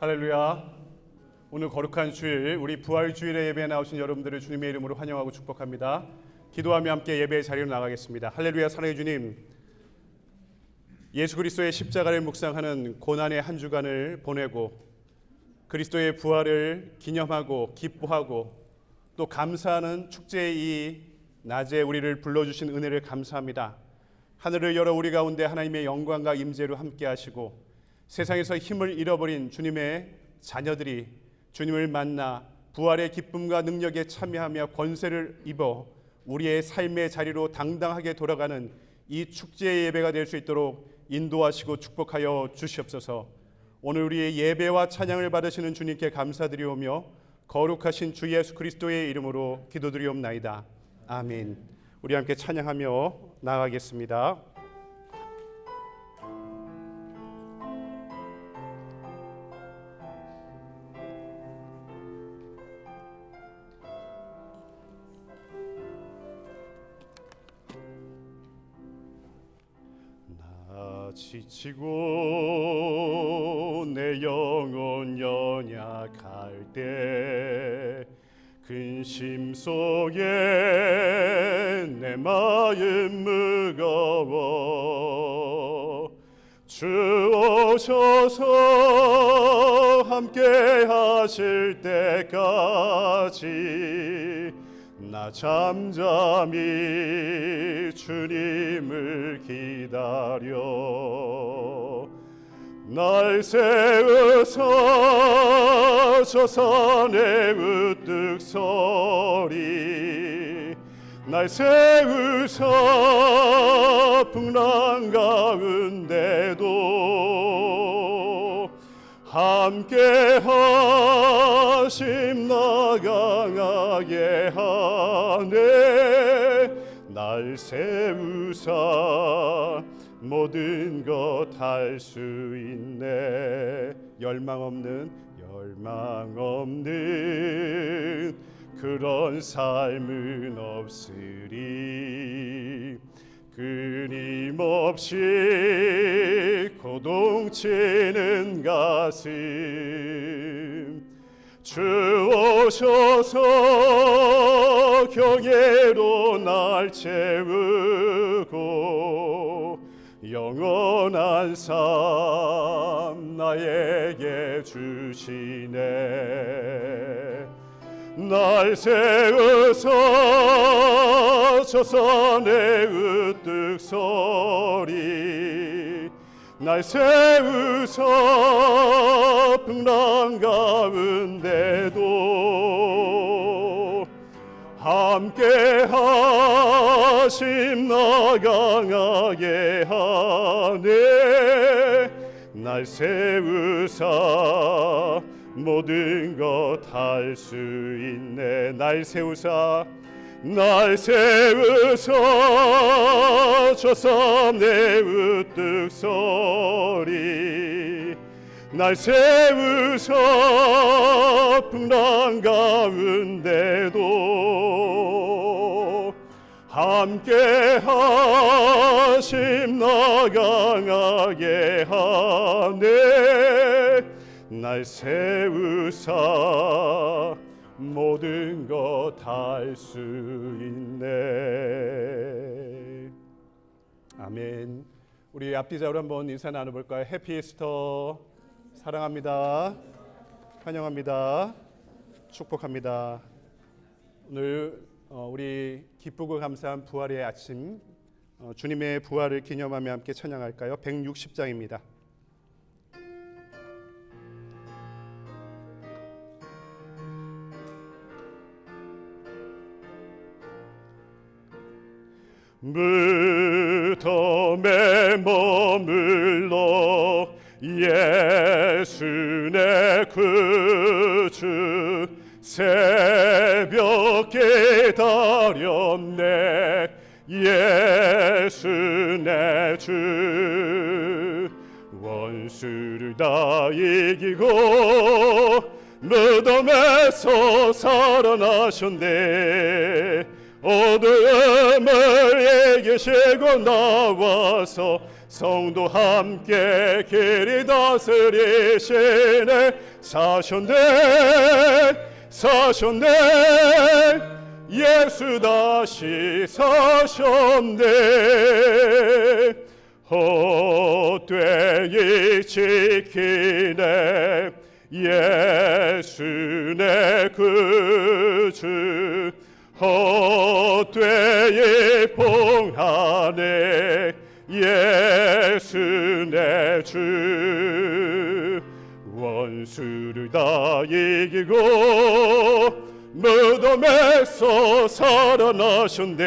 할렐루야. 오늘 거룩한 주일, 우리 부활주일의 예배에 나오신 여러분들을 주님의 이름으로 환영하고 축복합니다. 기도하며 함께 예배의 자리로 나가겠습니다. 할렐루야. 사랑의 주님, 예수 그리스도의 십자가를 묵상하는 고난의 한 주간을 보내고 그리스도의 부활을 기념하고 기뻐하고 또 감사하는 축제의 이 낮에 우리를 불러주신 은혜를 감사합니다. 하늘을 열어 우리 가운데 하나님의 영광과 임재로 함께 하시고 세상에서 힘을 잃어버린 주님의 자녀들이 주님을 만나 부활의 기쁨과 능력에 참여하며 권세를 입어 우리의 삶의 자리로 당당하게 돌아가는 이 축제의 예배가 될 수 있도록 인도하시고 축복하여 주시옵소서. 오늘 우리의 예배와 찬양을 받으시는 주님께 감사드리오며 거룩하신 주 예수 그리스도의 이름으로 기도드리옵나이다. 아멘. 우리 함께 찬양하며 나아가겠습니다. 지치고 내 영혼 연약할 때 근심 속에 내 마음 무거워 주 오셔서 함께 하실 때까지 나 잠잠히 주님을 기다려 날 세우사 저 산에 우뚝 서리 날 세우사 풍랑 가운데도 함께 하심 나 강하게 하네 날 세우사 모든 것 할 수 있네 열망 없는 그런 삶은 없으리 끊임없이 고동치는 가슴 주 오셔서 경외로 날 채우고 영원한 삶 나에게 주시네 날 세우사 저 산에 우뚝 서리 날 세우사 풍랑 가운데도 함께 하심 나 강하게 하네 날 세우사 모든 것 할 수 있네 날 세우사 저 산에 우뚝 서리 날 세우사 풍랑 가운데도 함께 하심 나 강하게 하네 날 세우사 모든 것 할 수 있네. 아멘. 우리 앞뒤자로 한번 인사 나눠볼까요? 해피 이스터. 사랑합니다. 환영합니다. 축복합니다. 오늘 우리 기쁘고 감사한 부활의 아침 주님의 부활을 기념하며 함께 찬양할까요? 160장입니다. 무덤에 머물러 예수 내 구주 새벽 기다렸네 예수 내 주 원수를 다 이기고 무덤에서 살아나셨네 어둠을 이기시고 나와서 성도 함께 길이 다스리시네 사셨네 사셨네 예수 다시 사셨네 헛되이 지키네 예수 내 구주 헛되이 봉하네 예수 내 주 원수를 다 이기고 무덤에서 살아나셨네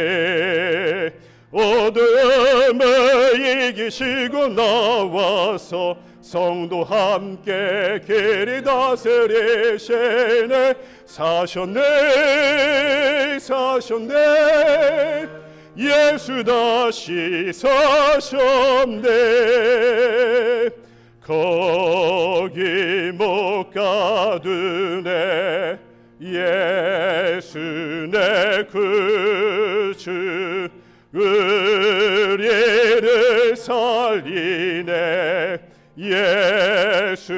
어둠을 이기시고 나와서 성도 함께 길이 다스리시네 사셨네 사셨네 예수 다시 사셨네 거기 못 가두네 예수 내 구주 우리를 살리네 예수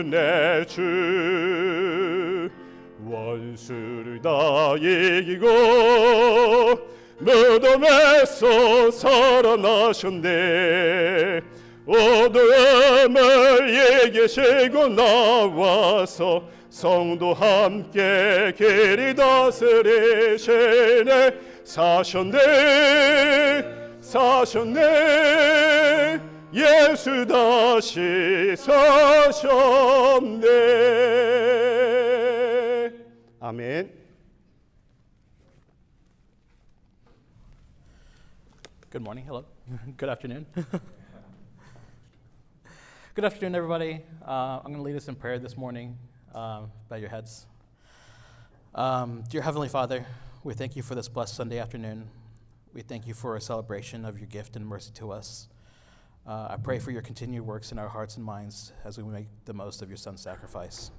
내 주 원수를 다 이기고 무덤에서 살아나셨네 어둠을 이기시고 나와서 성도 함께 길이 다스리시네 사셨네 사셨네 예수 다시 사셨네 아멘. Good morning. Hello. Good afternoon. Good afternoon, everybody. I'm going to lead us in prayer this morning. Bow your heads. Dear Heavenly Father, we thank you for this blessed Sunday afternoon. We thank you for a celebration of your gift and mercy to us. I pray for your continued works in our hearts and minds as we make the most of your Son's sacrifice.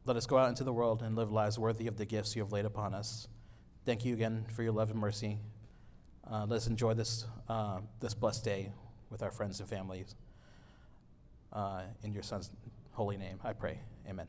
Let us go out into the world and live lives worthy of the gifts you have laid upon us. Thank you again for your love and mercy. Let us enjoy this blessed day with our friends and families. In your Son's holy name, I pray. Amen.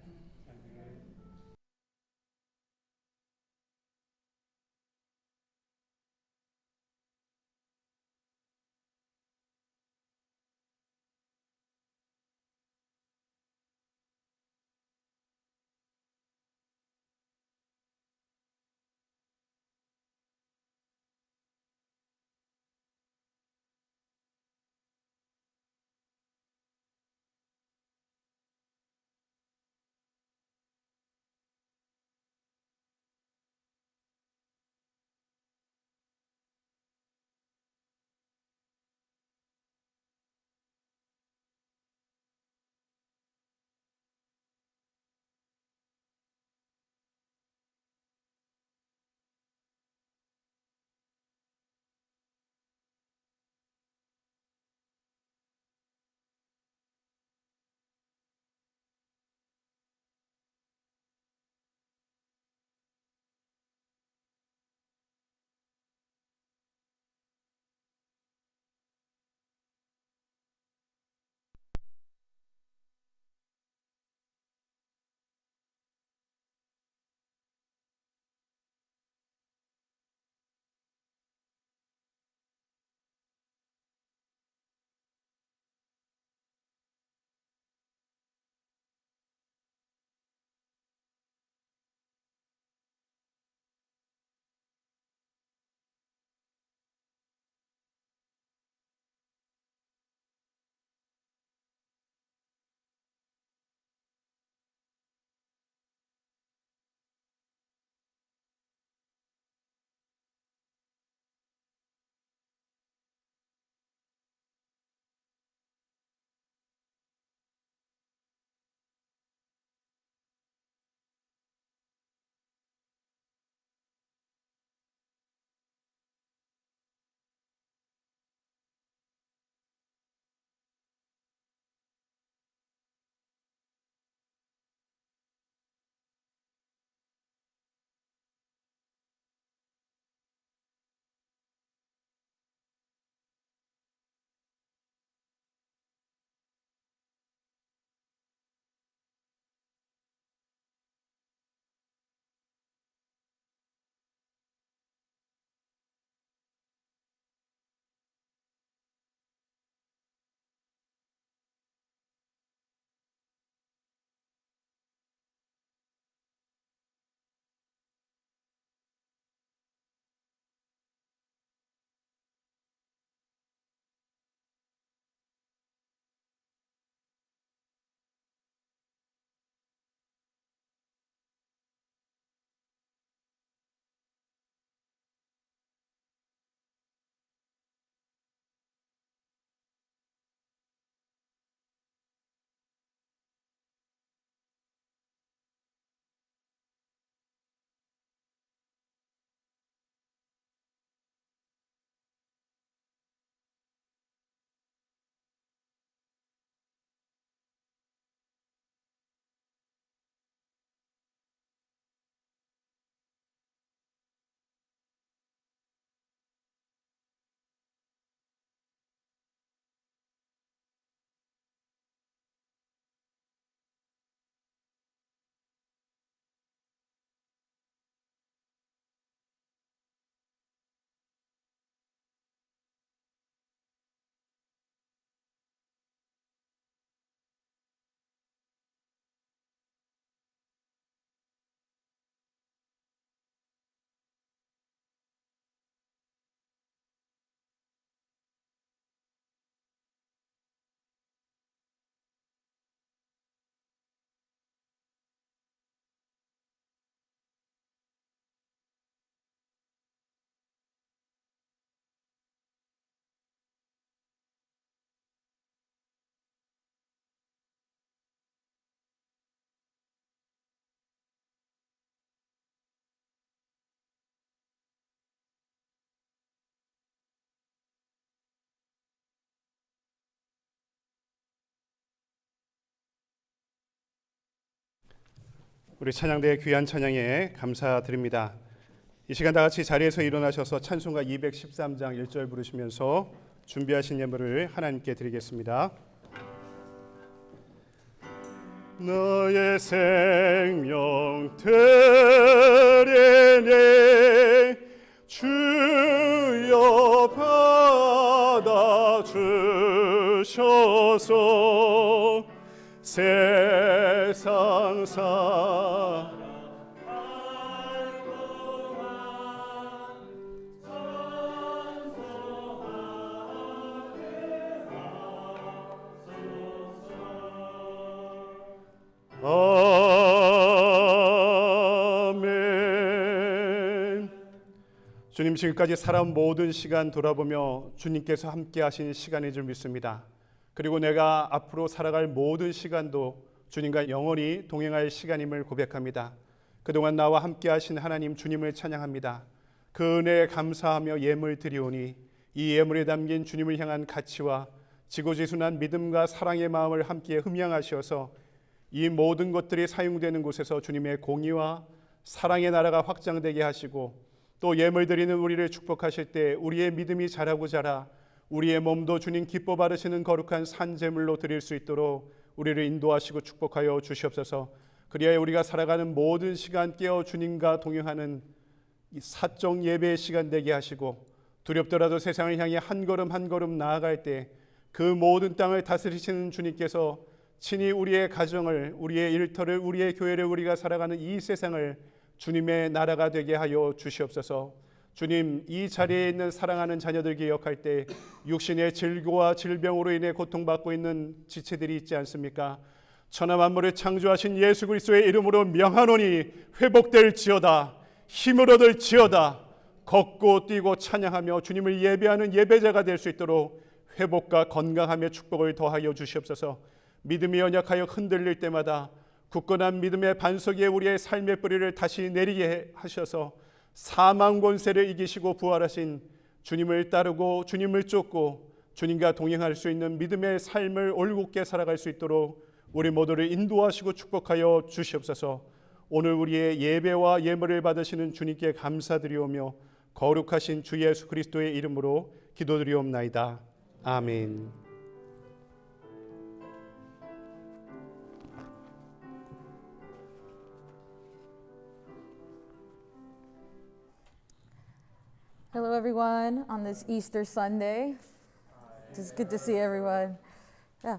우리 찬양대의 귀한 찬양에 감사드립니다. 이 시간 다 같이 자리에서 일어나셔서 찬송가 213장 1절 부르시면서 준비하신 예물을 하나님께 드리겠습니다. 너의 생명 드리니 주여 받아 주셔서 세상 아멘. 주님, 지금까지 살아온 모든 시간 돌아보며 주님께서 함께 하신 시간인 줄 믿습니다. 그리고 내가 앞으로 살아갈 모든 시간도 주님과 영원히 동행할 시간임을 고백합니다. 그동안 나와 함께 하신 하나님 주님을 찬양합니다. 그 은혜에 감사하며 예물 드리오니 이 예물에 담긴 주님을 향한 가치와 지고지순한 믿음과 사랑의 마음을 함께 흠양하셔서 이 모든 것들이 사용되는 곳에서 주님의 공의와 사랑의 나라가 확장되게 하시고 또 예물 드리는 우리를 축복하실 때 우리의 믿음이 자라고 자라 우리의 몸도 주님 기뻐 받으시는 거룩한 산제물로 드릴 수 있도록 우리를 인도하시고 축복하여 주시옵소서. 그리하여 우리가 살아가는 모든 시간 깨어 주님과 동행하는 이 사적 예배의 시간 되게 하시고 두렵더라도 세상을 향해 한 걸음 한 걸음 나아갈 때 그 모든 땅을 다스리시는 주님께서 친히 우리의 가정을, 우리의 일터를, 우리의 교회를, 우리가 살아가는 이 세상을 주님의 나라가 되게 하여 주시옵소서. 주님, 이 자리에 있는 사랑하는 자녀들 기억할 때 육신의 질고와 질병으로 인해 고통받고 있는 지체들이 있지 않습니까? 천하 만물을 창조하신 예수 그리스도의 이름으로 명하노니 회복될지어다, 힘을 얻을지어다. 걷고 뛰고 찬양하며 주님을 예배하는 예배자가 될 수 있도록 회복과 건강하며 축복을 더하여 주시옵소서. 믿음이 연약하여 흔들릴 때마다 굳건한 믿음의 반석 위에 우리의 삶의 뿌리를 다시 내리게 하셔서 사망 권세를 이기시고 부활하신 주님을 따르고 주님을 쫓고 주님과 동행할 수 있는 믿음의 삶을 올곧게 살아갈 수 있도록 우리 모두를 인도하시고 축복하여 주시옵소서. 오늘 우리의 예배와 예물을 받으시는 주님께 감사드리오며 거룩하신 주 예수 그리스도의 이름으로 기도드리옵나이다. 아멘. Hello, everyone, on this Easter Sunday. It's good to see everyone. Yeah.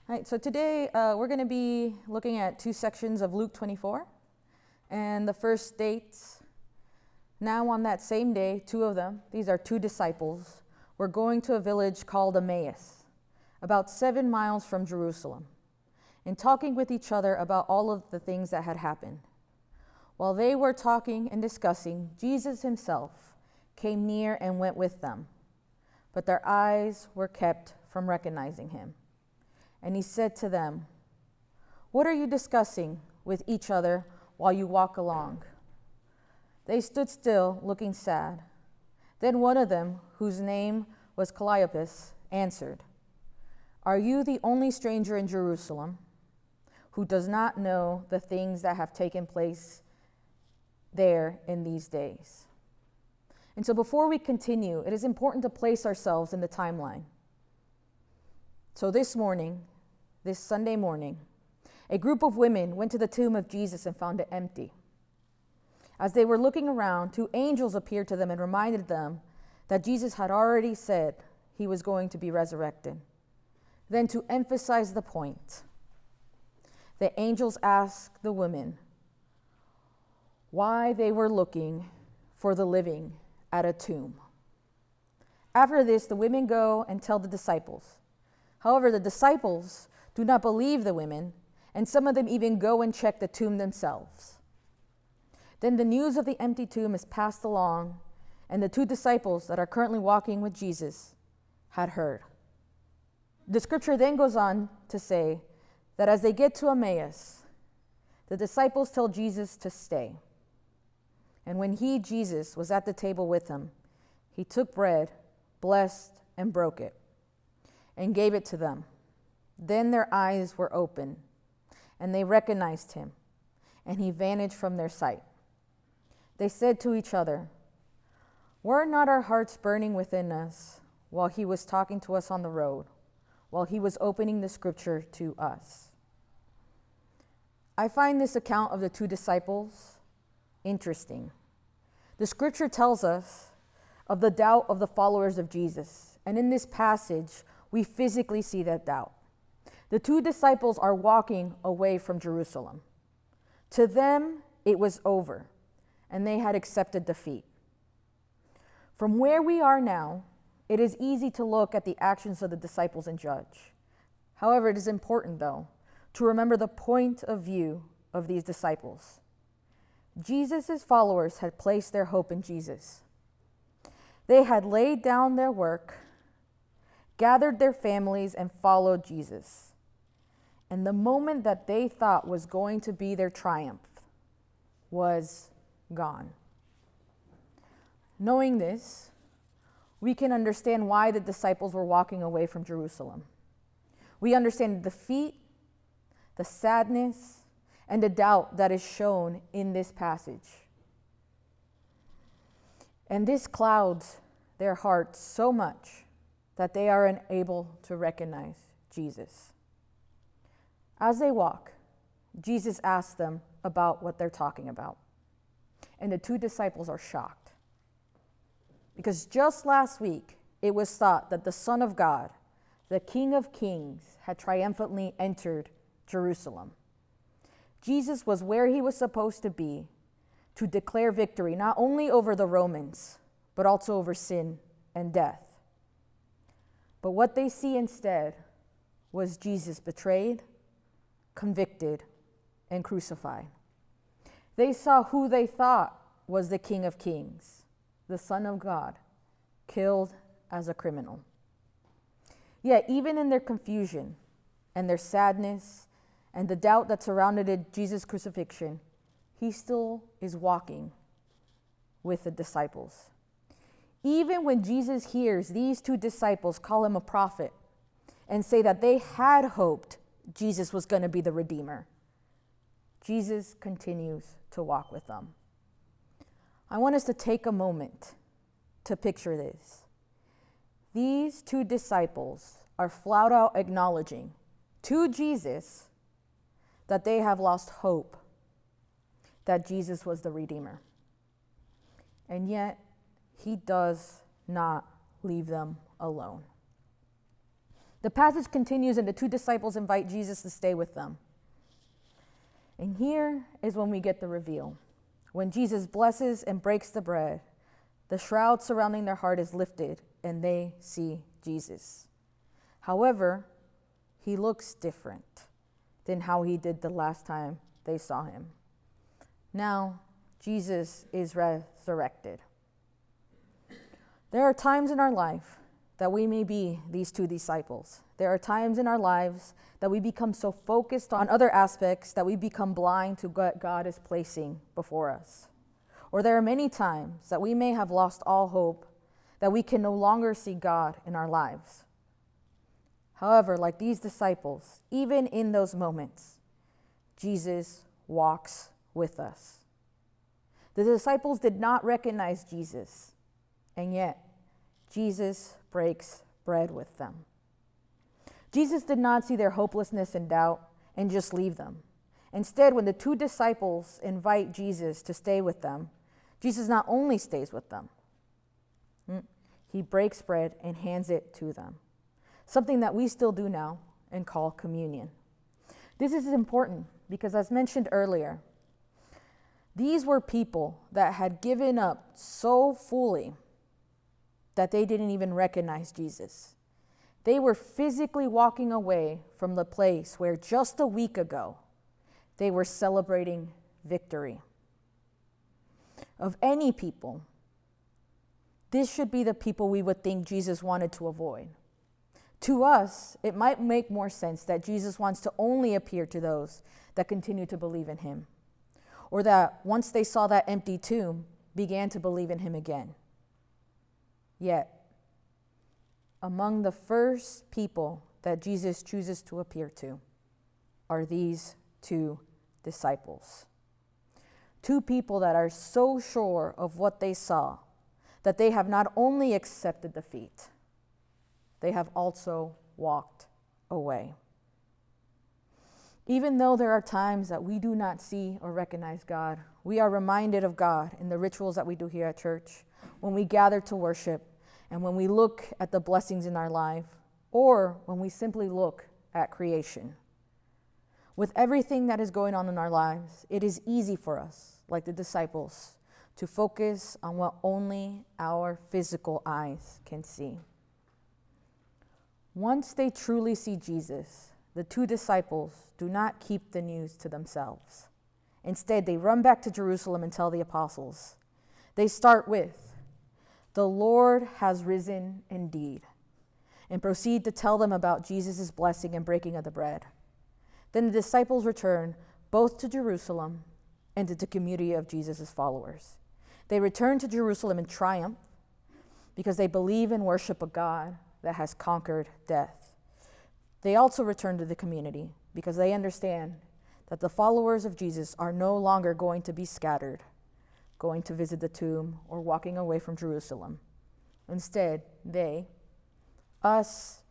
All right, so today we're going to be looking at two sections of Luke 24. And the first states, now on that same day, two of them, these are two disciples, were going to a village called Emmaus, about 7 miles from Jerusalem, and talking with each other about all of the things that had happened. While they were talking and discussing, Jesus himself came near and went with them, but their eyes were kept from recognizing him. And he said to them, "What are you discussing with each other while you walk along?" They stood still, looking sad. Then one of them, whose name was Cleopas, answered, "Are you the only stranger in Jerusalem who does not know the things that have taken place there in these days?" And so before we continue, it is important to place ourselves in the timeline. So this morning, this Sunday morning, a group of women went to the tomb of Jesus and found it empty. As they were looking around, two angels appeared to them and reminded them that Jesus had already said he was going to be resurrected. Then, to emphasize the point, the angels asked the women why they were looking for the living at a tomb. After this, the women go and tell the disciples. However, the disciples do not believe the women, and some of them even go and check the tomb themselves. Then the news of the empty tomb is passed along, and the two disciples that are currently walking with Jesus had heard. The scripture then goes on to say that as they get to Emmaus, the disciples tell Jesus to stay. And when he, Jesus, was at the table with them, he took bread, blessed, and broke it, and gave it to them. Then their eyes were open, and they recognized him, and he vanished from their sight. They said to each other, "Were not our hearts burning within us while he was talking to us on the road, while he was opening the scripture to us?" I find this account of the two disciples interesting. The scripture tells us of the doubt of the followers of Jesus, and in this passage, we physically see that doubt. The two disciples are walking away from Jerusalem. To them, it was over, and they had accepted defeat. From where we are now, it is easy to look at the actions of the disciples and judge. However, it is important, though, to remember the point of view of these disciples. Jesus' followers had placed their hope in Jesus. They had laid down their work, gathered their families, and followed Jesus. And the moment that they thought was going to be their triumph was gone. Knowing this, we can understand why the disciples were walking away from Jerusalem. We understand the defeat, the sadness, and the doubt that is shown in this passage. And this clouds their hearts so much that they are unable to recognize Jesus. As they walk, Jesus asks them about what they're talking about. And the two disciples are shocked. Because just last week, it was thought that the Son of God, the King of Kings, had triumphantly entered Jerusalem. Jesus was where he was supposed to be to declare victory, not only over the Romans, but also over sin and death. But what they see instead was Jesus betrayed, convicted, and crucified. They saw who they thought was the King of Kings, the Son of God, killed as a criminal. Yet, even in their confusion and their sadness and the doubt that surrounded Jesus' crucifixion, he still is walking with the disciples. Even when Jesus hears these two disciples call him a prophet and say that they had hoped Jesus was going to be the Redeemer, Jesus continues to walk with them. I want us to take a moment to picture this. These two disciples are flat out acknowledging to Jesus that they have lost hope that Jesus was the Redeemer. And yet, he does not leave them alone. The passage continues, and the two disciples invite Jesus to stay with them. And here is when we get the reveal. When Jesus blesses and breaks the bread, the shroud surrounding their heart is lifted, and they see Jesus. However, he looks different than how he did the last time they saw him. Now, Jesus is resurrected. There are times in our life that we may be these two disciples. There are times in our lives that we become so focused on other aspects that we become blind to what God is placing before us. Or there are many times that we may have lost all hope, that we can no longer see God in our lives. However, like these disciples, even in those moments, Jesus walks with us. The disciples did not recognize Jesus, and yet Jesus breaks bread with them. Jesus did not see their hopelessness and doubt and just leave them. Instead, when the two disciples invite Jesus to stay with them, Jesus not only stays with them, he breaks bread and hands it to them, something that we still do now and call communion. This is important because, as mentioned earlier, these were people that had given up so fully that they didn't even recognize Jesus. They were physically walking away from the place where just a week ago they were celebrating victory. Of any people, this should be the people we would think Jesus wanted to avoid. To us, it might make more sense that Jesus wants to only appear to those that continue to believe in him, or that once they saw that empty tomb, began to believe in him again. Yet, among the first people that Jesus chooses to appear to are these two disciples. Two people that are so sure of what they saw that they have not only accepted defeat, they have also walked away. Even though there are times that we do not see or recognize God, we are reminded of God in the rituals that we do here at church, when we gather to worship, and when we look at the blessings in our life, or when we simply look at creation. With everything that is going on in our lives, it is easy for us, like the disciples, to focus on what only our physical eyes can see. Once they truly see Jesus, the two disciples do not keep the news to themselves. Instead, they run back to Jerusalem and tell the apostles. They start with, "The Lord has risen indeed," and proceed to tell them about Jesus' blessing and breaking of the bread. Then the disciples return both to Jerusalem and to the community of Jesus' followers. They return to Jerusalem in triumph because they believe and worship a God that has conquered death. They also return to the community because they understand that the followers of Jesus are no longer going to be scattered, going to visit the tomb, or walking away from Jerusalem. Instead, us,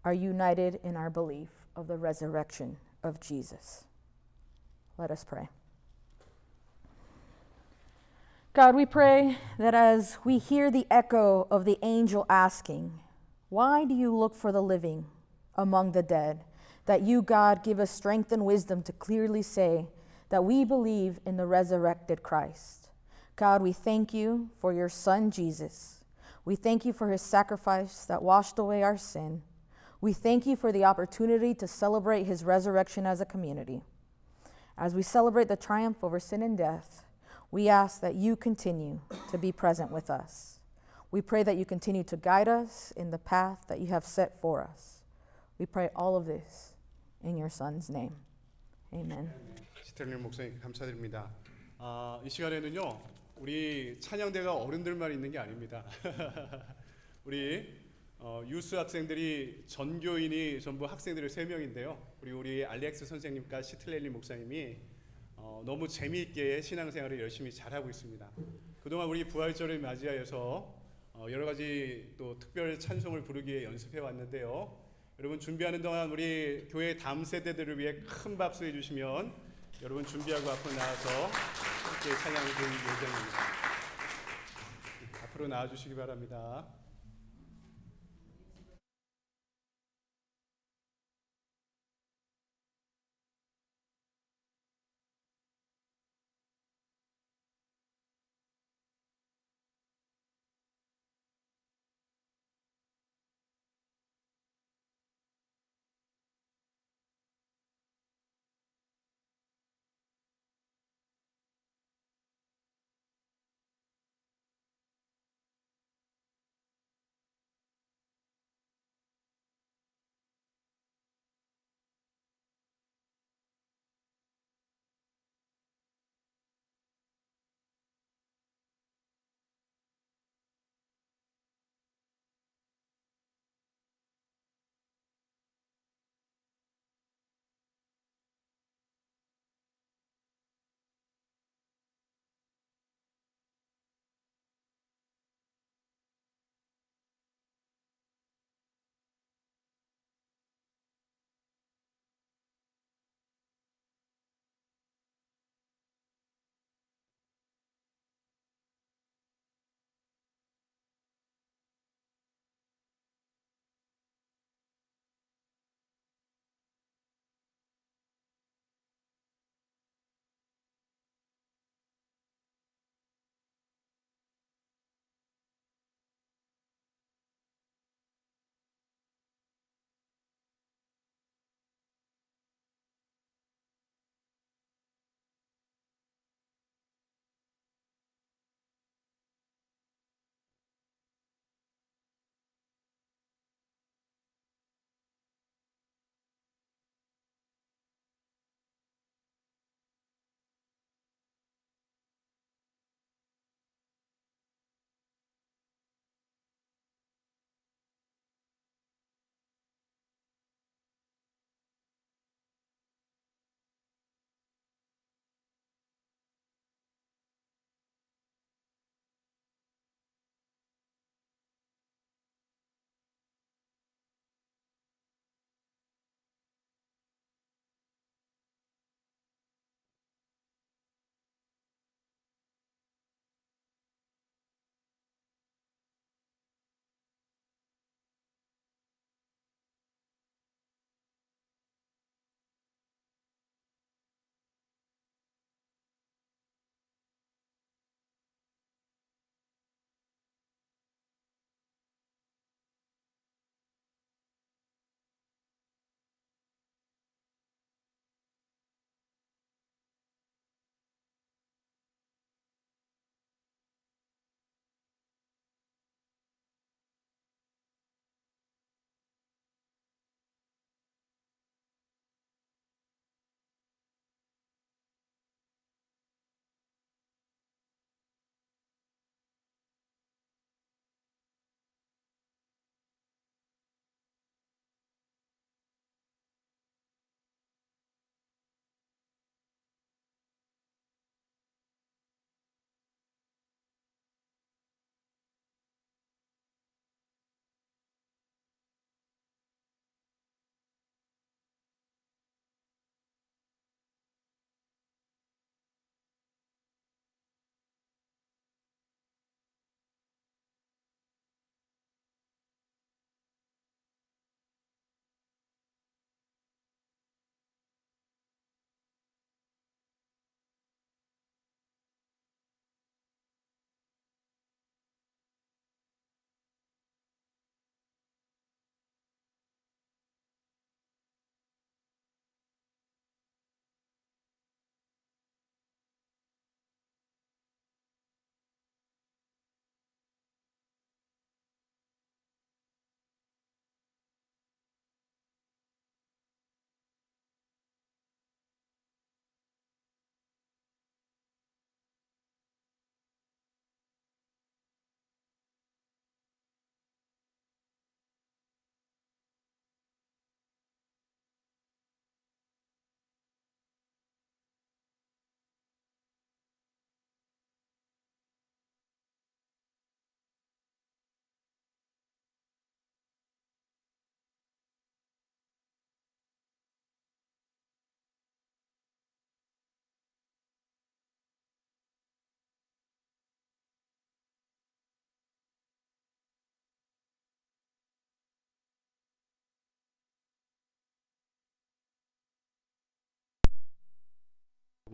are united in our belief of the resurrection of Jesus. Let us pray. God, we pray that as we hear the echo of the angel asking, "Why do you look for the living among the dead?" that you, God, give us strength and wisdom to clearly say that we believe in the resurrected Christ. God, we thank you for your Son, Jesus. We thank you for his sacrifice that washed away our sin. We thank you for the opportunity to celebrate his resurrection as a community. As we celebrate the triumph over sin and death, we ask that you continue to be present with us. We pray that you continue to guide us in the path that you have set for us. We pray all of this in your Son's name. Amen. 시텔리 목사님 감사드립니다. 이 시간에는요, 우리 찬양대가 어른들만 있는 게 아닙니다. 우리 유스 학생들이 전교인이 전부 학생들이 3명인데요. 우리 알렉스 선생님과 시틀렐리 목사님이 너무 재미있게 신앙생활을 열심히 잘하고 있습니다. 그동안 우리 부활절을 맞이하여서 여러 가지 또 특별 찬송을 부르기 위해 연습해 왔는데요. 여러분 준비하는 동안 우리 교회 다음 세대들을 위해 큰 박수 해주시면 여러분 준비하고 앞으로 나와서 함께 찬양을 드릴 예정입니다. 앞으로 나와주시기 바랍니다.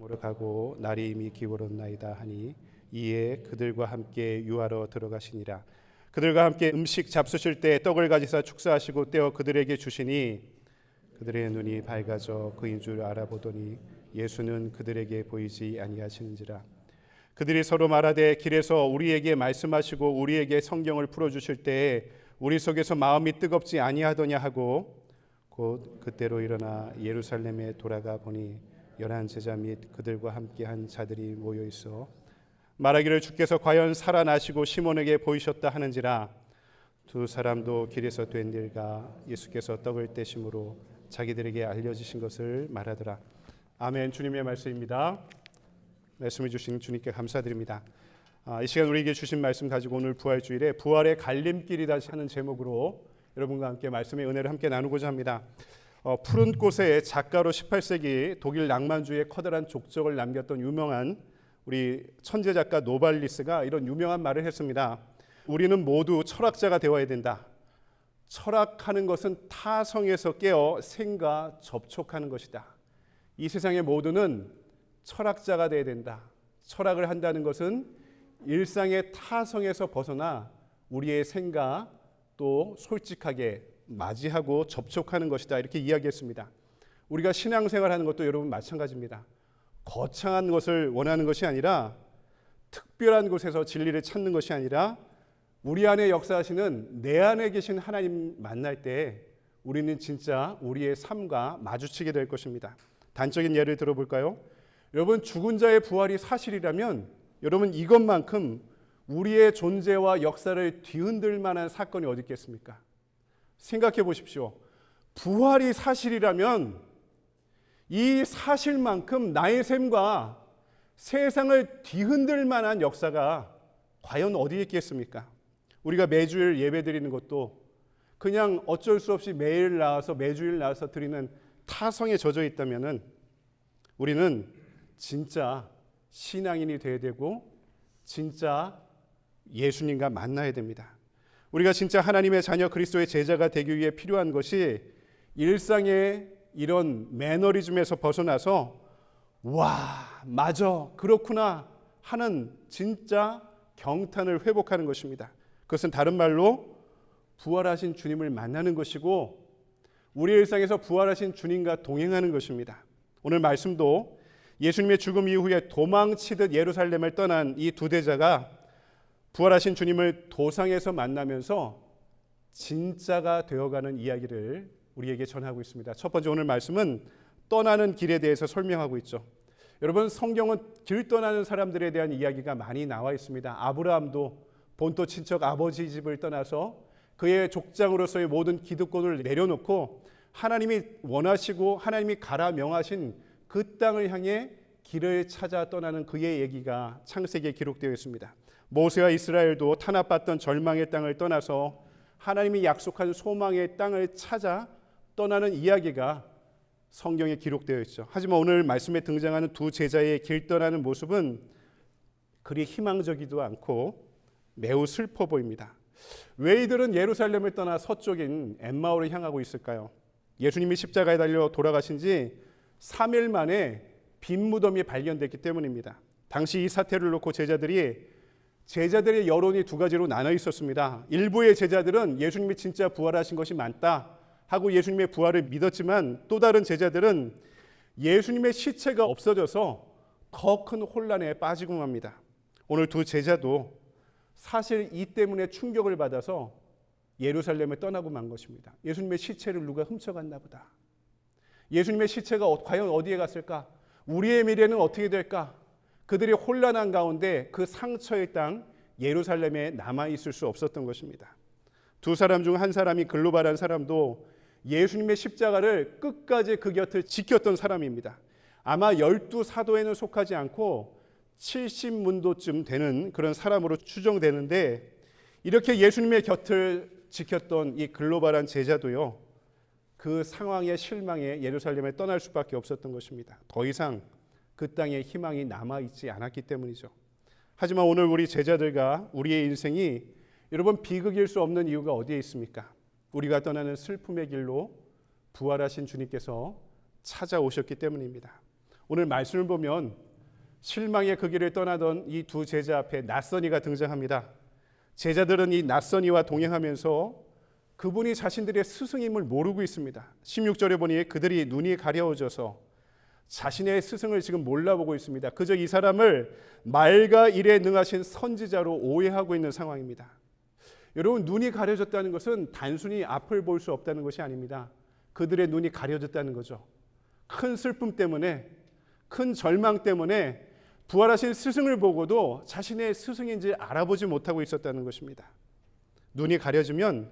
보러 가고 날이 이미 기울었나이다 하니 이에 그들과 함께 유하러 들어가시니라. 그들과 함께 음식 잡수실 때 떡을 가지사 축사하시고 떼어 그들에게 주시니 그들의 눈이 밝아져 그인 줄 알아보더니 예수는 그들에게 보이지 아니하시는지라. 그들이 서로 말하되 길에서 우리에게 말씀하시고 우리에게 성경을 풀어주실 때에 우리 속에서 마음이 뜨겁지 아니하더냐 하고 곧 그때로 일어나 예루살렘에 돌아가 보니 11 제자 및 그들과 함께한 자들이 모여 있어 말하기를 주께서 과연 살아나시고 시몬에게 보이셨다 하는지라. 두 사람도 길에서 된 일과 예수께서 떡을 떼심으로 자기들에게 알려지신 것을 말하더라. 아멘. 주님의 말씀입니다. 말씀을 주신 주님께 감사드립니다. 이 시간 우리에게 주신 말씀 가지고 오늘 부활주일에 부활의 갈림길이다 하는 제목으로 여러분과 함께 말씀의 은혜를 함께 나누고자 합니다. 푸른 꽃의 작가로 18세기 독일 낭만주의의 커다란 족적을 남겼던 유명한 우리 천재 작가 노발리스가 이런 유명한 말을 했습니다. 우리는 모두 철학자가 되어야 된다. 철학하는 것은 타성에서 깨어 생과 접촉하는 것이다. 이 세상의 모두는 철학자가 되어야 된다. 철학을 한다는 것은 일상의 타성에서 벗어나 우리의 생과 또 솔직하게 맞이하고 접촉하는 것이다. 이렇게 이야기했습니다. 우리가 신앙생활하는 것도 여러분 마찬가지입니다. 거창한 것을 원하는 것이 아니라 특별한 곳에서 진리를 찾는 것이 아니라 우리 안에 역사하시는 내 안에 계신 하나님 만날 때 우리는 진짜 우리의 삶과 마주치게 될 것입니다. 단적인 예를 들어볼까요? 여러분, 죽은 자의 부활이 사실이라면 여러분 이것만큼 우리의 존재와 역사를 뒤흔들 만한 사건이 어디 있겠습니까? 생각해 보십시오. 부활이 사실이라면 이 사실만큼 나의 삶과 세상을 뒤흔들 만한 역사가 과연 어디에 있겠습니까? 우리가 매주일 예배 드리는 것도 그냥 어쩔 수 없이 매일 나와서 매주일 나와서 드리는 타성에 젖어 있다면은 우리는 진짜 신앙인이 되어야 되고 진짜 예수님과 만나야 됩니다. 우리가 진짜 하나님의 자녀 그리스도의 제자가 되기 위해 필요한 것이 일상의 이런 매너리즘에서 벗어나서 와, 맞아, 그렇구나 하는 진짜 경탄을 회복하는 것입니다. 그것은 다른 말로 부활하신 주님을 만나는 것이고 우리의 일상에서 부활하신 주님과 동행하는 것입니다. 오늘 말씀도 예수님의 죽음 이후에 도망치듯 예루살렘을 떠난 이 두 대자가 부활하신 주님을 도상에서 만나면서 진짜가 되어가는 이야기를 우리에게 전하고 있습니다. 첫 번째 오늘 말씀은 떠나는 길에 대해서 설명하고 있죠. 여러분, 성경은 길 떠나는 사람들에 대한 이야기가 많이 나와 있습니다. 아브라함도 본토 친척 아버지 집을 떠나서 그의 족장으로서의 모든 기득권을 내려놓고 하나님이 원하시고 하나님이 가라 명하신 그 땅을 향해 길을 찾아 떠나는 그의 얘기가 창세기에 기록되어 있습니다. 모세와 이스라엘도 탄압받던 절망의 땅을 떠나서 하나님이 약속한 소망의 땅을 찾아 떠나는 이야기가 성경에 기록되어 있죠. 하지만 오늘 말씀에 등장하는 두 제자의 길 떠나는 모습은 그리 희망적이지도 않고 매우 슬퍼 보입니다. 왜 이들은 예루살렘을 떠나 서쪽인 엠마오를 향하고 있을까요? 예수님이 십자가에 달려 돌아가신 지 3일 만에 빈 무덤이 발견됐기 때문입니다. 당시 이 사태를 놓고 제자들의 여론이 두 가지로 나눠 있었습니다. 일부의 제자들은 예수님이 진짜 부활하신 것이 맞다 하고 예수님의 부활을 믿었지만 또 다른 제자들은 예수님의 시체가 없어져서 더 큰 혼란에 빠지고 맙니다. 오늘 두 제자도 사실 이 때문에 충격을 받아서 예루살렘을 떠나고 만 것입니다. 예수님의 시체를 누가 훔쳐갔나 보다. 예수님의 시체가 과연 어디에 갔을까? 우리의 미래는 어떻게 될까? 그들이 혼란한 가운데 그 상처의 땅 예루살렘에 남아있을 수 없었던 것입니다. 두 사람 중 한 사람이 글로바란 사람도 예수님의 십자가를 끝까지 그 곁을 지켰던 사람입니다. 아마 12사도에는 속하지 않고 70문도쯤 되는 그런 사람으로 추정되는데 이렇게 예수님의 곁을 지켰던 이 글로바란 제자도요, 그 상황의 실망에 예루살렘에 떠날 수밖에 없었던 것입니다. 더 이상 그 땅에 희망이 남아있지 않았기 때문이죠. 하지만 오늘 우리 제자들과 우리의 인생이 여러분 비극일 수 없는 이유가 어디에 있습니까? 우리가 떠나는 슬픔의 길로 부활하신 주님께서 찾아오셨기 때문입니다. 오늘 말씀을 보면 실망의 그 길을 떠나던 이 두 제자 앞에 낯선이가 등장합니다. 제자들은 이 낯선이와 동행하면서 그분이 자신들의 스승임을 모르고 있습니다. 16절에 보니 그들이 눈이 가려워져서 자신의 스승을 지금 몰라보고 있습니다. 그저 이 사람을 말과 일에 능하신 선지자로 오해하고 있는 상황입니다. 여러분, 눈이 가려졌다는 것은 단순히 앞을 볼 수 없다는 것이 아닙니다. 그들의 눈이 가려졌다는 거죠. 큰 슬픔 때문에, 큰 절망 때문에 부활하신 스승을 보고도 자신의 스승인지 알아보지 못하고 있었다는 것입니다. 눈이 가려지면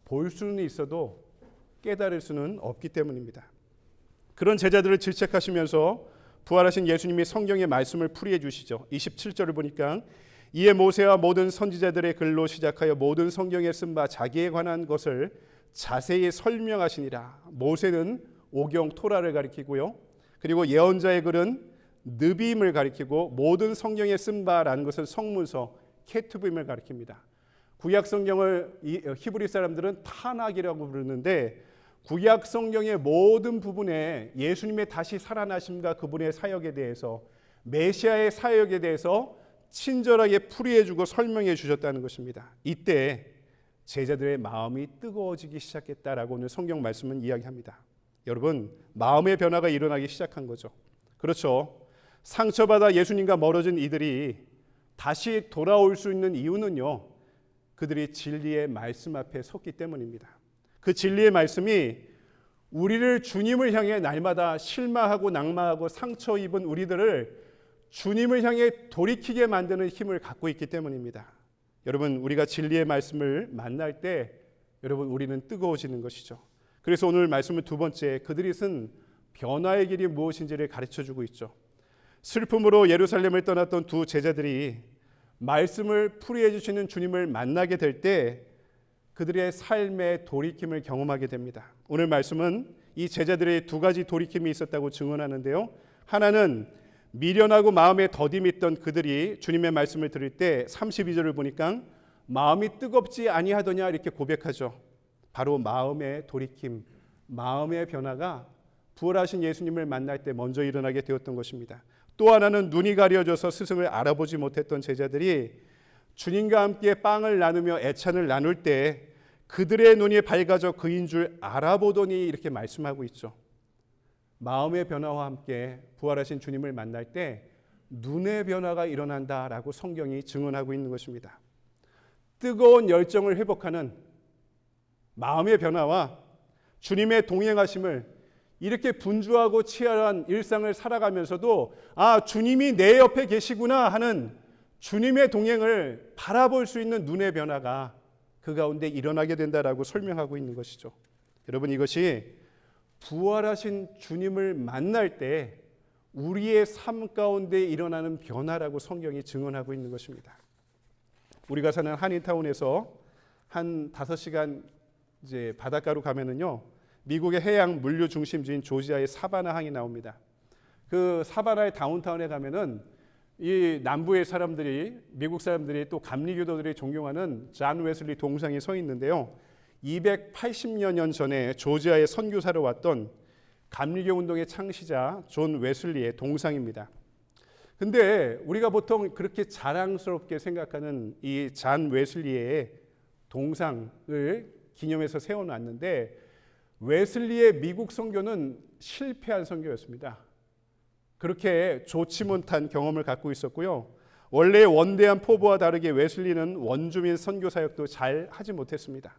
볼 수는 있어도 깨달을 수는 없기 때문입니다. 그런 제자들을 질책하시면서 부활하신 예수님이 성경의 말씀을 풀이해 주시죠. 27절을 보니까 이에 모세와 모든 선지자들의 글로 시작하여 모든 성경에 쓴 바 자기에 관한 것을 자세히 설명하시니라. 모세는 오경 토라를 가리키고요. 그리고 예언자의 글은 느비임을 가리키고 모든 성경에 쓴 바라는 것은 성문서 케투빔을 가리킵니다. 구약 성경을 히브리 사람들은 타낙이라고 부르는데 구약 성경의 모든 부분에 예수님의 다시 살아나심과 그분의 사역에 대해서, 메시아의 사역에 대해서 친절하게 풀이해주고 설명해 주셨다는 것입니다. 이때 제자들의 마음이 뜨거워지기 시작했다라고 오늘 성경 말씀은 이야기합니다. 여러분, 마음의 변화가 일어나기 시작한 거죠. 그렇죠. 상처받아 예수님과 멀어진 이들이 다시 돌아올 수 있는 이유는요, 그들이 진리의 말씀 앞에 섰기 때문입니다. 그 진리의 말씀이 우리를 주님을 향해 날마다 실망하고 낙마하고 상처 입은 우리들을 주님을 향해 돌이키게 만드는 힘을 갖고 있기 때문입니다. 여러분, 우리가 진리의 말씀을 만날 때 여러분, 우리는 뜨거워지는 것이죠. 그래서 오늘 말씀은 두 번째, 그들이 쓴 변화의 길이 무엇인지를 가르쳐주고 있죠. 슬픔으로 예루살렘을 떠났던 두 제자들이 말씀을 풀이해 주시는 주님을 만나게 될 때 그들의 삶의 돌이킴을 경험하게 됩니다. 오늘 말씀은 이 제자들의 두 가지 돌이킴이 있었다고 증언하는데요. 하나는 미련하고 마음에 더딤이 있던 그들이 주님의 말씀을 들을 때 32절을 보니까 마음이 뜨겁지 아니하더냐 이렇게 고백하죠. 바로 마음의 돌이킴, 마음의 변화가 부활하신 예수님을 만날 때 먼저 일어나게 되었던 것입니다. 또 하나는 눈이 가려져서 스승을 알아보지 못했던 제자들이 주님과 함께 빵을 나누며 애찬을 나눌 때 그들의 눈이 밝아져 그인 줄 알아보더니 이렇게 말씀하고 있죠. 마음의 변화와 함께 부활하신 주님을 만날 때 눈의 변화가 일어난다라고 성경이 증언하고 있는 것입니다. 뜨거운 열정을 회복하는 마음의 변화와 주님의 동행하심을 이렇게 분주하고 치열한 일상을 살아가면서도 주님이 내 옆에 계시구나 하는 주님의 동행을 바라볼 수 있는 눈의 변화가 그 가운데 일어나게 된다라고 설명하고 있는 것이죠. 여러분, 이것이 부활하신 주님을 만날 때 우리의 삶 가운데 일어나는 변화라고 성경이 증언하고 있는 것입니다. 우리가 사는 한인타운에서 한 5시간 이제 바닷가로 가면은요, 미국의 해양 물류 중심지인 조지아의 사바나 항이 나옵니다. 그 사바나의 다운타운에 가면은 이 남부의 사람들이, 미국 사람들이 또 감리교도들이 존경하는 존 웨슬리 동상이 서 있는데요. 280여 년 전에 조지아에 선교사로 왔던 감리교 운동의 창시자 존 웨슬리의 동상입니다. 근데 우리가 보통 그렇게 자랑스럽게 생각하는 이 존 웨슬리의 동상을 기념해서 세워놨는데 웨슬리의 미국 선교는 실패한 선교였습니다. 그렇게 좋지 못한 경험을 갖고 있었고요. 원래 원대한 포부와 다르게 웨슬리는 원주민 선교 사역도 잘 하지 못했습니다.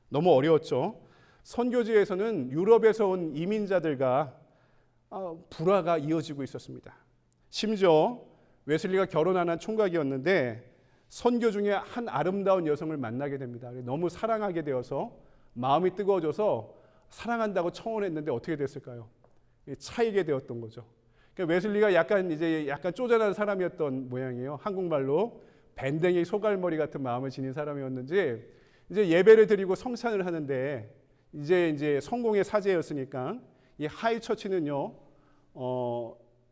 너무 어려웠죠. 선교지에서는 유럽에서 온 이민자들과 불화가 이어지고 있었습니다. 심지어 웨슬리가 결혼 안 한 총각이었는데 선교 중에 한 아름다운 여성을 만나게 됩니다. 너무 사랑하게 되어서 마음이 뜨거워져서 사랑한다고 청혼했는데 어떻게 됐을까요? 차이게 되었던 거죠. 그러니까 웨슬리가 약간 쪼잔한 사람이었던 모양이에요. 한국말로 밴댕이 소갈머리 같은 마음을 지닌 사람이었는지 이제 예배를 드리고 성찬을 하는데 이제 성공의 사제였으니까 이 하이 처치는요,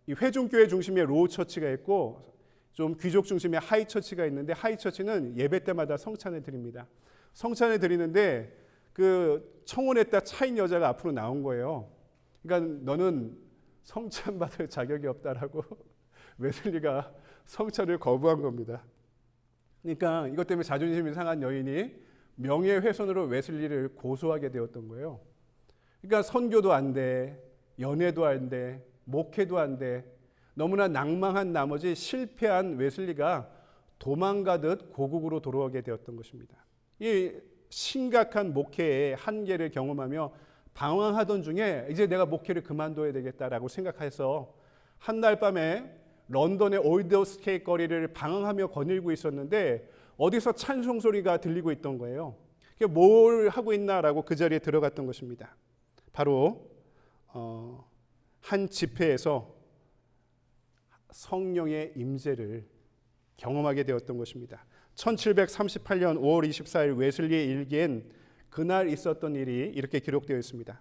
이 회중교회 중심의 로우 처치가 있고 좀 귀족 중심의 하이 처치가 있는데 하이 처치는 예배 때마다 성찬을 드립니다. 성찬을 드리는데 그 청혼했다 차인 여자가 앞으로 나온 거예요. 그러니까 너는 성찬받을 자격이 없다라고 웨슬리가 성찬을 거부한 겁니다. 그러니까 이것 때문에 자존심이 상한 여인이 명예훼손으로 웨슬리를 고소하게 되었던 거예요. 그러니까 선교도 안 돼, 연애도 안 돼, 목회도 안 돼. 너무나 낭망한 나머지 실패한 웨슬리가 도망가듯 고국으로 돌아오게 되었던 것입니다. 이 심각한 목회의 한계를 경험하며 방황하던 중에 이제 내가 목회를 그만둬야 되겠다라고 생각해서 한날 밤에 런던의 올드스케이트 거리를 방황하며 거닐고 있었는데 어디서 찬송 소리가 들리고 있던 거예요. 뭘 하고 있나라고 그 자리에 들어갔던 것입니다. 바로 한 집회에서 성령의 임재를 경험하게 되었던 것입니다. 1738년 5월 24일 웨슬리의 일기엔 그날 있었던 일이 이렇게 기록되어 있습니다.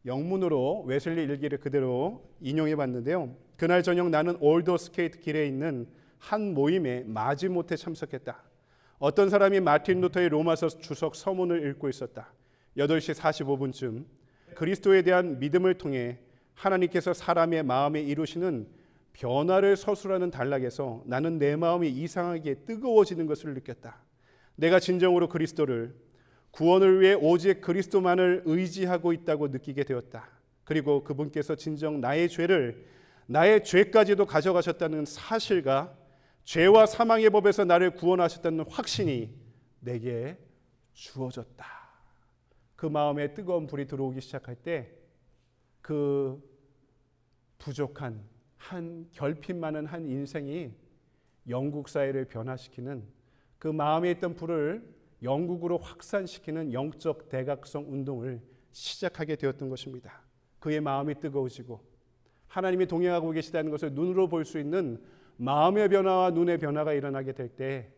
영문으로 웨슬리 일기를 그대로 인용해 봤는데요. 그날 저녁 나는 올더스케이트 길에 있는 한 모임에 마지못해 참석했다. 어떤 사람이 마틴 루터의 로마서 주석 서문을 읽고 있었다. 8시 45분쯤 그리스도에 대한 믿음을 통해 하나님께서 사람의 마음에 이루시는 변화를 서술하는 단락에서 나는 내 마음이 이상하게 뜨거워지는 것을 느꼈다. 내가 진정으로 그리스도를 구원을 위해 오직 그리스도만을 의지하고 있다고 느끼게 되었다. 그리고 그분께서 진정 나의 죄까지도 가져가셨다는 사실과 죄와 사망의 법에서 나를 구원하셨다는 확신이 내게 주어졌다. 그 마음에 뜨거운 불이 들어오기 시작할 때 그 부족한 한 결핍 많은 한 인생이 영국 사회를 변화시키는 그 마음에 있던 불을 영국으로 확산시키는 영적 대각성 운동을 시작하게 되었던 것입니다. 그의 마음이 뜨거워지고 하나님이 동행하고 계시다는 것을 눈으로 볼 수 있는 마음의 변화와 눈의 변화가 일어나게 될 때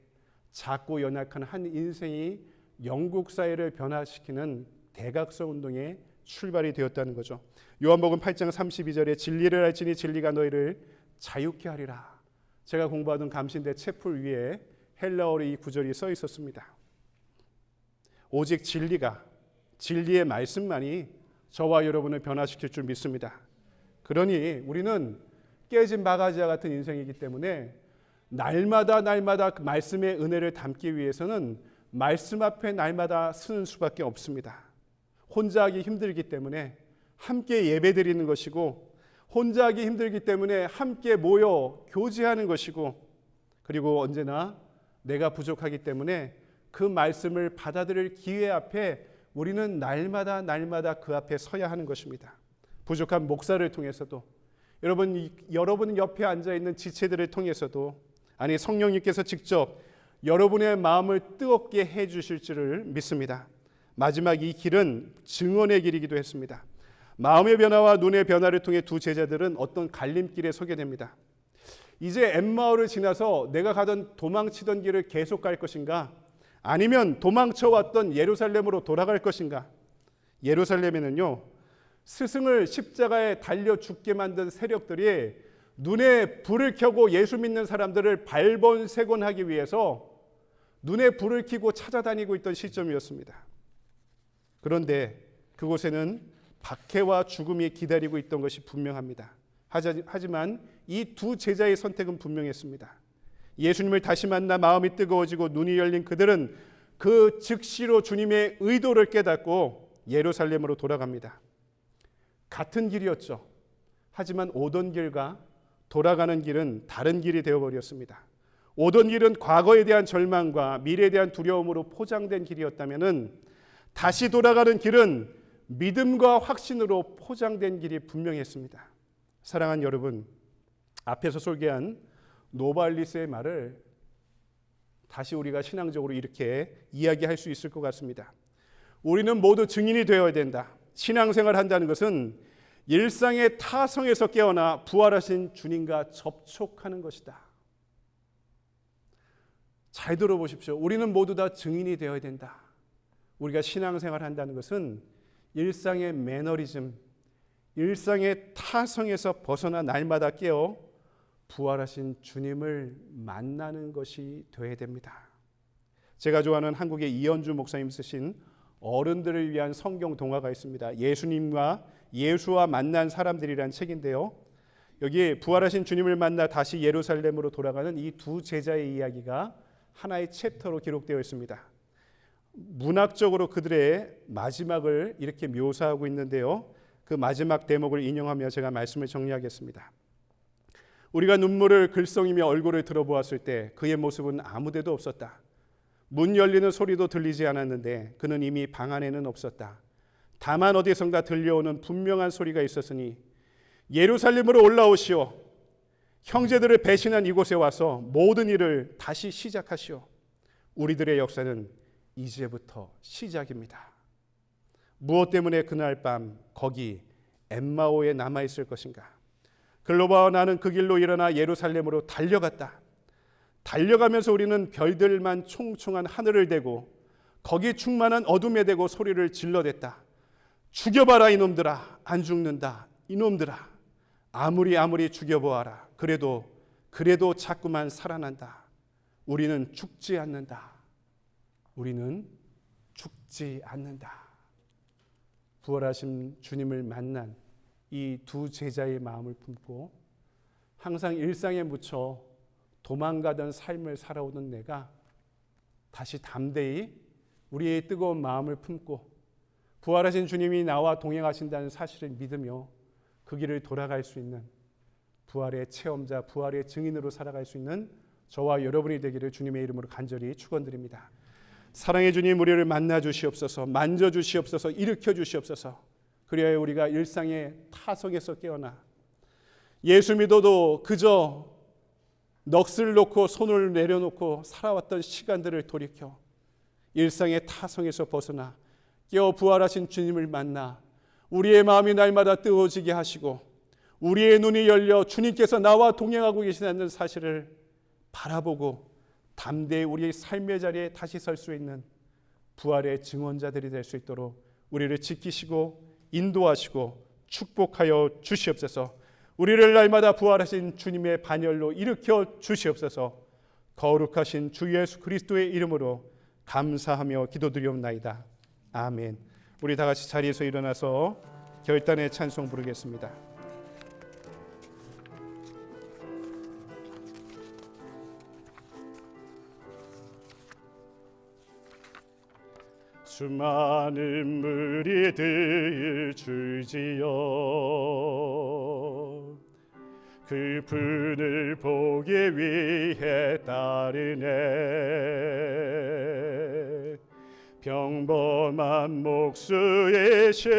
작고 연약한 한 인생이 영국 사회를 변화시키는 대각성 운동의 출발이 되었다는 거죠. 요한복음 8장 32절에 진리를 알지니 진리가 너희를 자유케 하리라. 제가 공부하던 감신대 채플 위에 헬라어로 이 구절이 써 있었습니다. 오직 진리의 말씀만이 저와 여러분을 변화시킬 줄 믿습니다. 그러니 우리는 깨진 바가지와 같은 인생이기 때문에 날마다 그 말씀의 은혜를 담기 위해서는 말씀 앞에 날마다 서는 수밖에 없습니다. 혼자 하기 힘들기 때문에 함께 예배드리는 것이고, 혼자 하기 힘들기 때문에 함께 모여 교제하는 것이고, 그리고 언제나 내가 부족하기 때문에 그 말씀을 받아들일 기회 앞에 우리는 날마다 그 앞에 서야 하는 것입니다. 부족한 목사를 통해서도, 여러분 옆에 앉아있는 지체들을 통해서도, 아니 성령님께서 직접 여러분의 마음을 뜨겁게 해주실 줄을 믿습니다. 마지막 이 길은 증언의 길이기도 했습니다. 마음의 변화와 눈의 변화를 통해 두 제자들은 어떤 갈림길에 서게 됩니다. 이제 엠마오를 지나서 내가 가던 도망치던 길을 계속 갈 것인가? 아니면 도망쳐왔던 예루살렘으로 돌아갈 것인가? 예루살렘에는요, 스승을 십자가에 달려 죽게 만든 세력들이 눈에 불을 켜고 예수 믿는 사람들을 발본색원하기 위해서 눈에 불을 켜고 찾아다니고 있던 시점이었습니다. 그런데 그곳에는 박해와 죽음이 기다리고 있던 것이 분명합니다. 하지만 이 두 제자의 선택은 분명했습니다. 예수님을 다시 만나 마음이 뜨거워지고 눈이 열린 그들은 그 즉시로 주님의 의도를 깨닫고 예루살렘으로 돌아갑니다. 같은 길이었죠. 하지만 오던 길과 돌아가는 길은 다른 길이 되어버렸습니다. 오던 길은 과거에 대한 절망과 미래에 대한 두려움으로 포장된 길이었다면 다시 돌아가는 길은 믿음과 확신으로 포장된 길이 분명했습니다. 사랑하는 여러분, 앞에서 소개한 노발리스의 말을 다시 우리가 신앙적으로 이렇게 이야기할 수 있을 것 같습니다. 우리는 모두 증인이 되어야 된다. 신앙생활을 한다는 것은 일상의 타성에서 깨어나 부활하신 주님과 접촉하는 것이다. 잘 들어보십시오. 우리는 모두 다 증인이 되어야 된다. 우리가 신앙생활을 한다는 것은 일상의 매너리즘, 일상의 타성에서 벗어나 날마다 깨어 부활하신 주님을 만나는 것이 되어야 됩니다. 제가 좋아하는 한국의 이현주 목사님 쓰신 어른들을 위한 성경 동화가 있습니다. 예수와 만난 사람들이란 책인데요. 여기 부활하신 주님을 만나 다시 예루살렘으로 돌아가는 이 두 제자의 이야기가 하나의 챕터로 기록되어 있습니다. 문학적으로 그들의 마지막을 이렇게 묘사하고 있는데요. 그 마지막 대목을 인용하며 제가 말씀을 정리하겠습니다. 우리가 눈물을 글썽이며 얼굴을 들어보았을 때 그의 모습은 아무데도 없었다. 문 열리는 소리도 들리지 않았는데 그는 이미 방 안에는 없었다. 다만 어디선가 들려오는 분명한 소리가 있었으니 예루살렘으로 올라오시오. 형제들을 배신한 이곳에 와서 모든 일을 다시 시작하시오. 우리들의 역사는 이제부터 시작입니다. 무엇 때문에 그날 밤 거기 엠마오에 남아있을 것인가? 글로바와 나는 그 길로 일어나 예루살렘으로 달려갔다. 달려가면서 우리는 별들만 총총한 하늘을 대고 거기 충만한 어둠에 대고 소리를 질러댔다. 죽여봐라 이놈들아. 안 죽는다 이놈들아. 아무리 죽여보아라. 그래도 자꾸만 살아난다. 우리는 죽지 않는다. 우리는 죽지 않는다. 부활하신 주님을 만난 이 두 제자의 마음을 품고 항상 일상에 묻혀 도망가던 삶을 살아오던 내가 다시 담대히 우리의 뜨거운 마음을 품고 부활하신 주님이 나와 동행하신다는 사실을 믿으며 그 길을 돌아갈 수 있는 부활의 체험자, 부활의 증인으로 살아갈 수 있는 저와 여러분이 되기를 주님의 이름으로 간절히 축원드립니다. 사랑의 주님, 우리를 만나 주시옵소서, 만져 주시옵소서, 일으켜 주시옵소서. 그리하여 우리가 일상의 타성에서 깨어나 예수 믿어도 그저 넋을 놓고 손을 내려놓고 살아왔던 시간들을 돌이켜 일상의 타성에서 벗어나 깨어 부활하신 주님을 만나 우리의 마음이 날마다 뜨거워지게 하시고 우리의 눈이 열려 주님께서 나와 동행하고 계시다는 사실을 바라보고 담대히 우리의 삶의 자리에 다시 설 수 있는 부활의 증언자들이 될 수 있도록 우리를 지키시고 인도하시고 축복하여 주시옵소서. 우리를 날마다 부활하신 주님의 반열로 일으켜 주시옵소서. 거룩하신 주 예수 그리스도의 이름으로 감사하며 기도드리옵나이다. 아멘. 우리 다 같이 자리에서 일어나서 결단의 찬송 부르겠습니다. 수많은 무리들 줄지어 그분을 보기 위해 따르네. 평범한 목수이신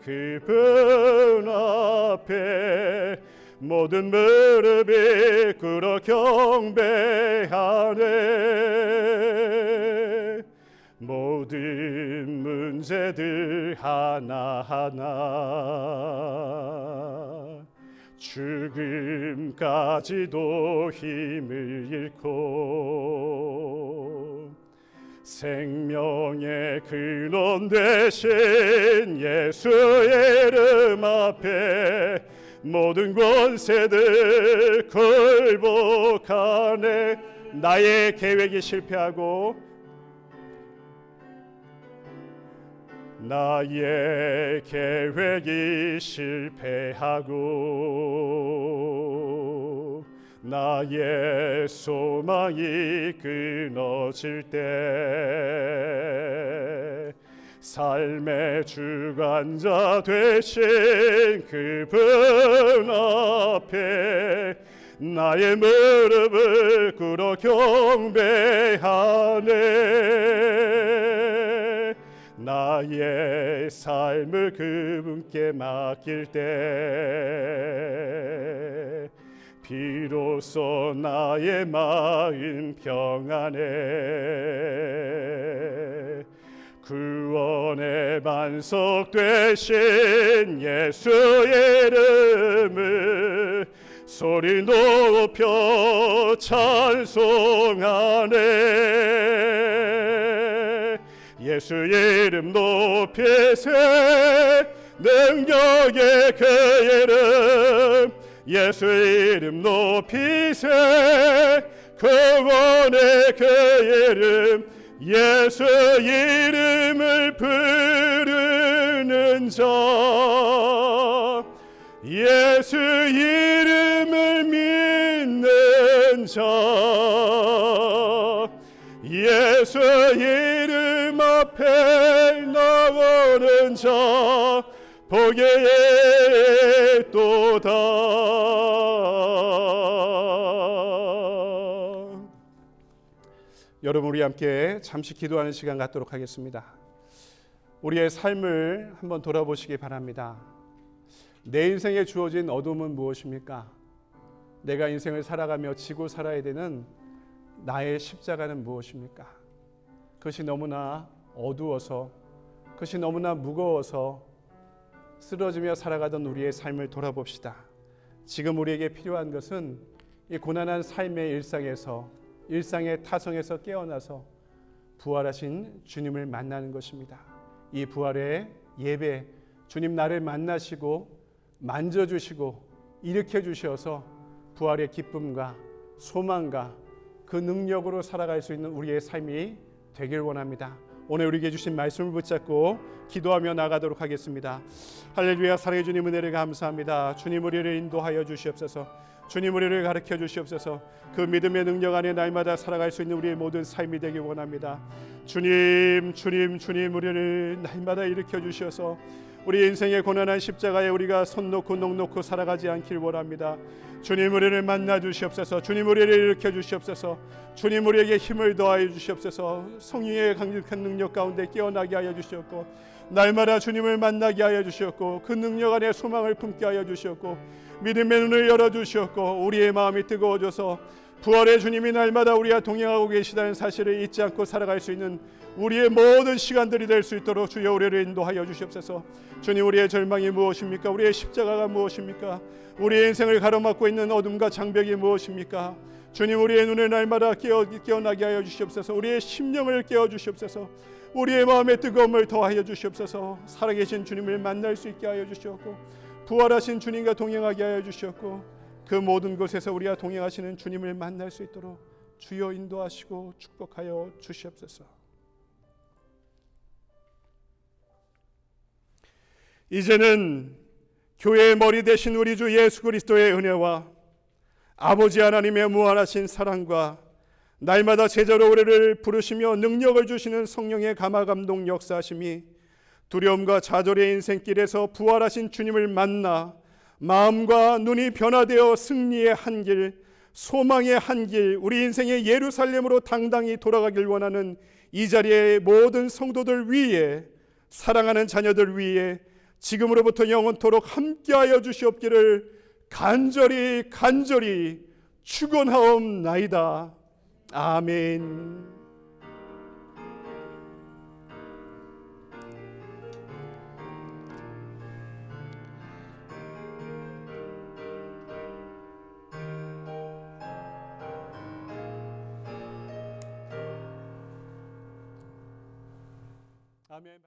그분 앞에 모든 무릎이 꿇어 경배하네. 모든 문제들 하나하나 죽음까지도 힘을 잃고 생명의 근원 되신 예수의 이름 앞에 모든 권세들 굴복하네. 나의 계획이 실패하고 나의 계획이 실패하고 나의 소망이 끊어질 때 삶의 주관자 되신 그분 앞에 나의 무릎을 꿇어 경배하네. 나의 삶을 그분께 맡길 때 비로소 나의 마음 평안해. 구원의 반석 되신 예수의 이름을 소리 높여 찬송하네. 예수 이름 높이세 능력의 그 이름. 예수 이름 높이세 구원의 그 이름. 예수 이름을 부르는 자, 예수 이름을 믿는 자, 예수 이름 앞에 나오는 자 복이 있도다. 여러분, 우리 함께 잠시 기도하는 시간 갖도록 하겠습니다. 우리의 삶을 한번 돌아보시기 바랍니다. 내 인생에 주어진 어둠은 무엇입니까? 내가 인생을 살아가며 지고 살아야 되는 나의 십자가는 무엇입니까? 그것이 너무나 어두워서, 그것이 너무나 무거워서 쓰러지며 살아가던 우리의 삶을 돌아봅시다. 지금 우리에게 필요한 것은 이 고난한 삶의 일상의 타성에서 깨어나서 부활하신 주님을 만나는 것입니다. 이 부활의 예배, 주님 나를 만나시고 만져주시고 일으켜주셔서 부활의 기쁨과 소망과 그 능력으로 살아갈 수 있는 우리의 삶이 되길 원합니다. 오늘 우리에게 주신 말씀을 붙잡고 기도하며 나가도록 하겠습니다. 할렐루야. 사랑해 주님, 은혜를 감사합니다. 주님, 우리를 인도하여 주시옵소서. 주님, 우리를 가르쳐 주시옵소서. 그 믿음의 능력 안에 날마다 살아갈 수 있는 우리의 모든 삶이 되길 원합니다. 주님, 우리를 날마다 일으켜 주셔서 우리 인생의 고난한 십자가에 우리가 손 놓고 넋 놓고 살아가지 않길 원합니다. 주님, 우리를 만나 주시옵소서. 주님, 우리를 일으켜 주시옵소서. 주님, 우리에게 힘을 더하여 주시옵소서. 성령의 강력한 능력 가운데 깨어나게 하여 주시옵고, 날마다 주님을 만나게 하여 주시옵고, 그 능력 안에 소망을 품게 하여 주시옵고, 믿음의 눈을 열어주시옵고, 우리의 마음이 뜨거워져서 부활의 주님이 날마다 우리와 동행하고 계시다는 사실을 잊지 않고 살아갈 수 있는 우리의 모든 시간들이 될 수 있도록 주여 우리를 인도하여 주시옵소서. 주님, 우리의 절망이 무엇입니까? 우리의 십자가가 무엇입니까? 우리의 인생을 가로막고 있는 어둠과 장벽이 무엇입니까? 주님, 우리의 눈을 날마다 깨어나게 하여 주시옵소서. 우리의 심령을 깨워 주시옵소서. 우리의 마음의 뜨거움을 더하여 주시옵소서. 살아계신 주님을 만날 수 있게 하여 주시옵고, 부활하신 주님과 동행하게 하여 주시옵고, 그 모든 곳에서 우리가 동행하시는 주님을 만날 수 있도록 주여 인도하시고 축복하여 주시옵소서. 이제는 교회의 머리 되신 우리 주 예수 그리스도의 은혜와 아버지 하나님의 무한하신 사랑과 날마다 제자로 우리를 부르시며 능력을 주시는 성령의 감화감동 역사하심이 두려움과 좌절의 인생길에서 부활하신 주님을 만나 마음과 눈이 변화되어 승리의 한 길, 소망의 한 길, 우리 인생의 예루살렘으로 당당히 돌아가길 원하는 이 자리의 모든 성도들 위에, 사랑하는 자녀들 위에 지금으로부터 영원토록 함께하여 주시옵기를 간절히 축원하옵나이다. 아멘. 아멘.